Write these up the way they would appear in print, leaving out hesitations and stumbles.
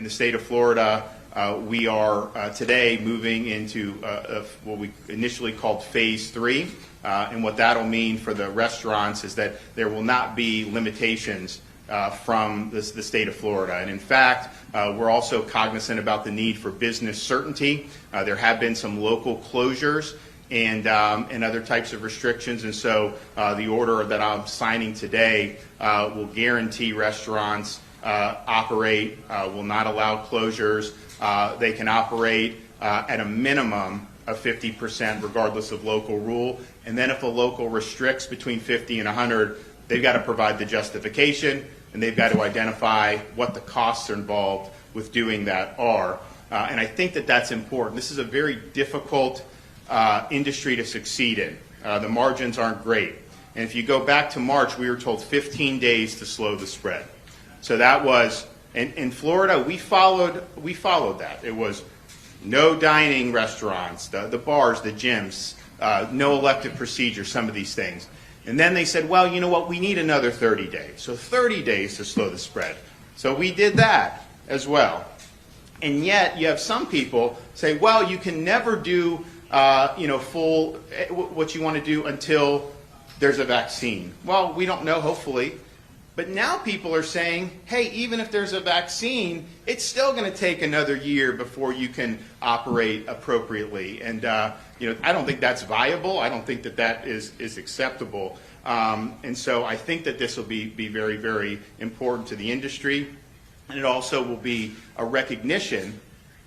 in the state of Florida, we are today moving into what we initially called Phase 3. And what that'll mean for the restaurants is that there will not be limitations from the state of Florida. And in fact, we're also cognizant about the need for business certainty. There have been some local closures and other types of restrictions, and so the order that I'm signing today will guarantee restaurants operate, will not allow closures. They can operate at a minimum of 50% regardless of local rule, and then if a local restricts between 50 and 100, they've got to provide the justification, and they've got to identify what the costs are involved with doing that are. And I think that that's important. This is a very difficult industry to succeed in. The margins aren't great. And if you go back to March, we were told 15 days to slow the spread. So that was, in Florida, we followed that. It was no dining restaurants, the bars, the gyms, no elective procedures, some of these things. And then they said, well, you know what, we need another 30 days. So 30 days to slow the spread. So we did that as well. And yet you have some people say, well, you can never do full what you want to do until there's a vaccine. Well, we don't know, hopefully. But now people are saying, hey, even if there's a vaccine, it's still going to take another year before you can operate appropriately. And I don't think that's viable. I don't think that that is acceptable. And so I think that this will be very, very important to the industry. And it also will be a recognition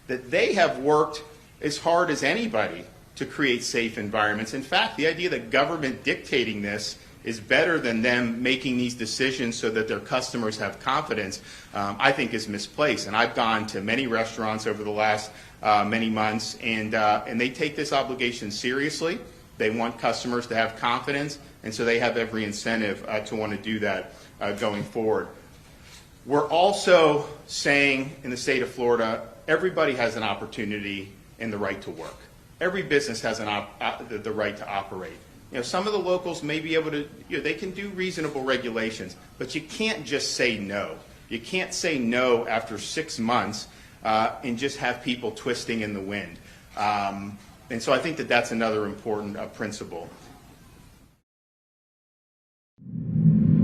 that they have worked as hard as anybody to create safe environments. In fact, the idea that government dictating this is better than them making these decisions so that their customers have confidence, I think is misplaced. And I've gone to many restaurants over the last many months, and they take this obligation seriously. They want customers to have confidence, and so they have every incentive to want to do that going forward. We're also saying in the state of Florida, everybody has an opportunity and the right to work. Every business has the right to operate. Some of the locals may be able to, they can do reasonable regulations, but you can't just say no. You can't say no after 6 months and just have people twisting in the wind. And so I think that that's another important principle.